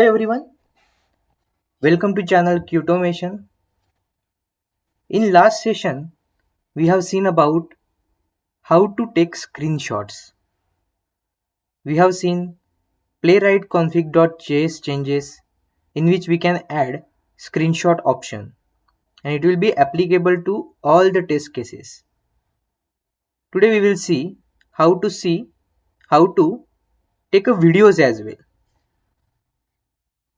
Hi everyone, welcome to channel Qtomation. In last session, we have seen about how to take screenshots. We have seen playwright config.js changes in which we can add screenshot option and it will be applicable to all the test cases. Today we will see how to take a videos as well.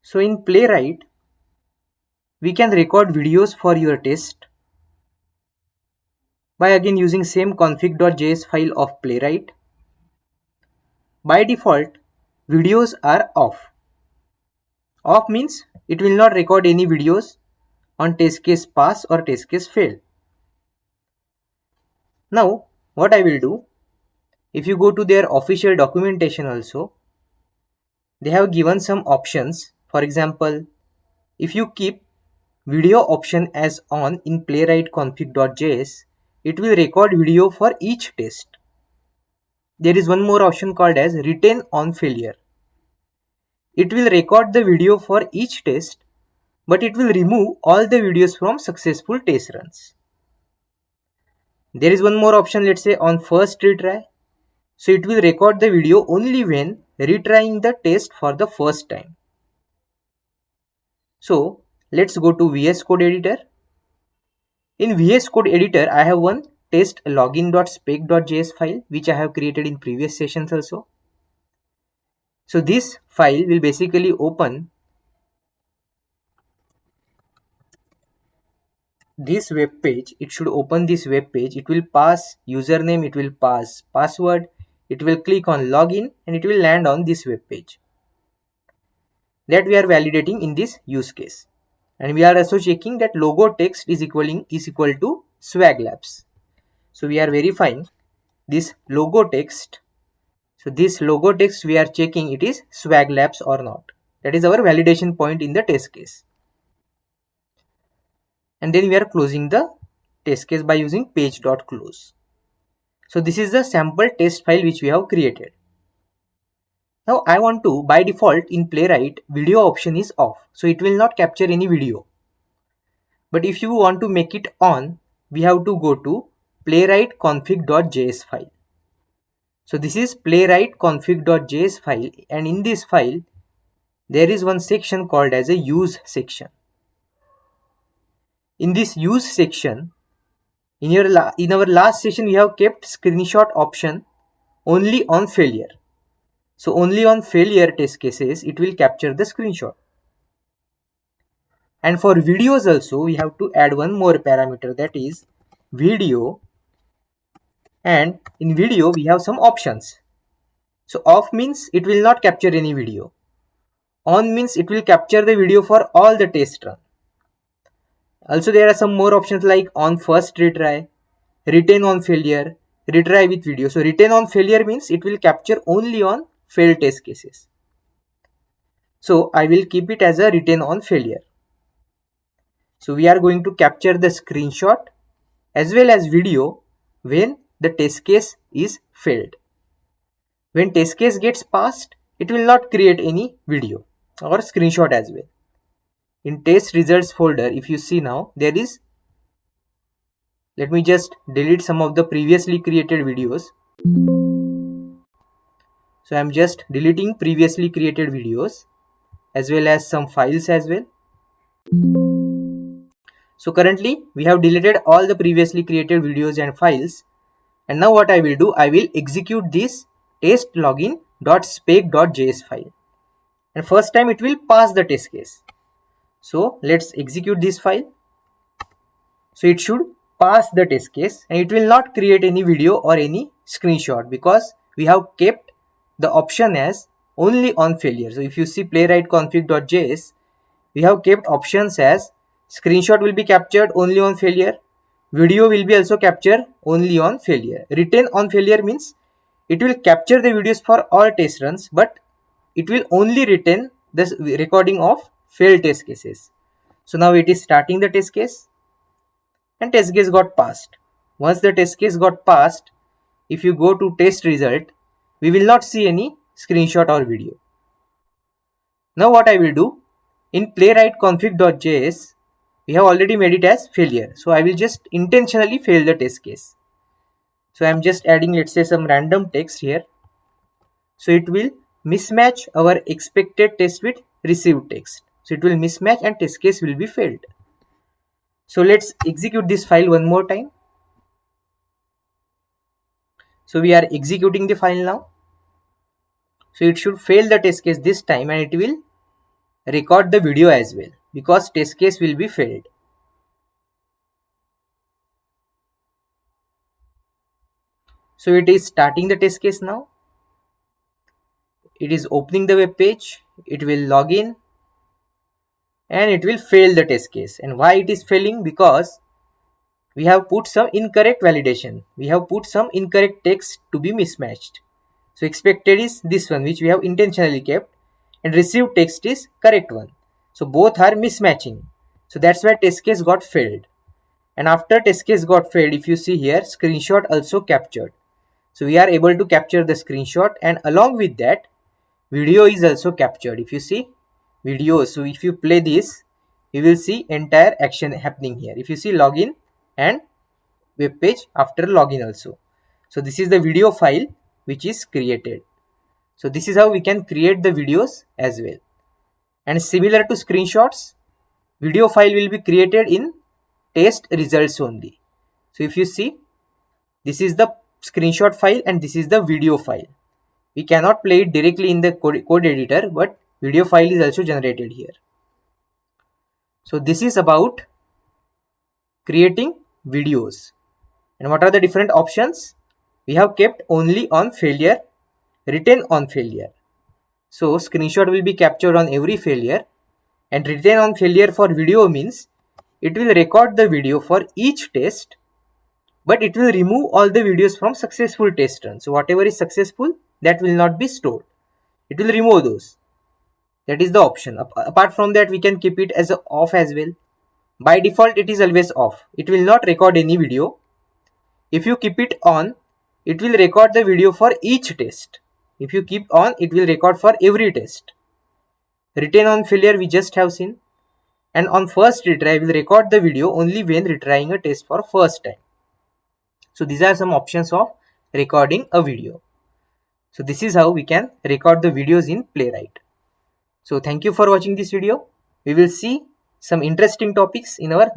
So in playwright, we can record videos for your test by again using same config.js file of playwright. By default, videos are off. Off means it will not record any videos on test case pass or test case fail. Now, what I will do, if you go to their official documentation also, they have given some options. For example, if you keep video option as on in playwright config.js, it will record video for each test. There is one more option called as retain on failure. It will record the video for each test, but it will remove all the videos from successful test runs. There is one more option, let's say on first retry. So it will record the video only when retrying the test for the first time. So let's go to VS Code editor. In VS Code editor, I have one test login.spec.js file which I have created in previous sessions also. So this file will basically open this web page. It should open this web page. It will pass username, it will pass password, it will click on login and it will land on this web page that we are validating in this use case. And we are also checking that logo text is equal to swag labs. So we are verifying this logo text. So this logo text we are checking it is swag labs or not. That is our validation point in the test case. And then we are closing the test case by using page.close. So this is the sample test file which we have created. Now I want to, by default in Playwright, video option is off. So it will not capture any video. But if you want to make it on, we have to go to playwright config.js file. So this is playwright config.js file, and in this file, there is one section called as a use section. In this use section, in our last session, we have kept screenshot option only on failure. So only on failure test cases, it will capture the screenshot. And for videos also, we have to add one more parameter, that is video. And in video, we have some options. So off means it will not capture any video. On means it will capture the video for all the test run. Also there are some more options like on first retry, retain on failure, retry with video. So retain on failure means it will capture only on failed test cases. So I will keep it as a retain on failure. So we are going to capture the screenshot as well as video when the test case is failed. When test case gets passed, it will not create any video or screenshot as well. In test results folder, if you see now, there is, let me just delete some of the previously created videos. So I'm just deleting previously created videos as well as some files as well. So currently we have deleted all the previously created videos and files. And now what I will do, I will execute this test login.spec.js file. And first time it will pass the test case. So let's execute this file. So it should pass the test case and it will not create any video or any screenshot because we have kept the option as only on failure. So if you see playwright config.js, we have kept options as screenshot will be captured only on failure, video will be also captured only on failure. Retain on failure means it will capture the videos for all test runs, but it will only retain the recording of failed test cases. So now it is starting the test case and test case got passed. Once the test case got passed, if you go to test result, we will not see any screenshot or video. Now what I will do, in playwright config.js, we have already made it as failure. So I will just intentionally fail the test case. So I'm just adding, let's say, some random text here. So it will mismatch our expected text with received text. So it will mismatch and test case will be failed. So let's execute this file one more time. So we are executing the file now. So it should fail the test case this time, and it will record the video as well because test case will be failed. So it is starting the test case now. It is opening the web page. It will log in and it will fail the test case. And why it is failing? Because we have put some incorrect validation. We have put some incorrect text to be mismatched. So expected is this one, which we have intentionally kept, and received text is correct one. So both are mismatching. So that's why test case got failed. And after test case got failed, if you see here, screenshot also captured. So we are able to capture the screenshot, and along with that, video is also captured. If you see video, so if you play this, you will see entire action happening here. If you see login and web page after login also. So this is the video file which is created. So this is how we can create the videos as well. And similar to screenshots, video file will be created in test results only. So if you see, this is the screenshot file and this is the video file. We cannot play it directly in the code editor, but video file is also generated here. So this is about creating videos. And what are the different options? We have kept only on failure, written on failure. So screenshot will be captured on every failure, and written on failure for video means it will record the video for each test, but it will remove all the videos from successful test run. So whatever is successful, that will not be stored. It will remove those. That is the option. Apart from that, we can keep it as off as well. By default, it is always off. It will not record any video. If you keep it on, it will record the video for each test. If you keep on, it will record for every test. Written on failure we just have seen. And on first retry, will record the video only when retrying a test for first time. So these are some options of recording a video. So this is how we can record the videos in Playwright. So thank you for watching this video. We will see some interesting topics in our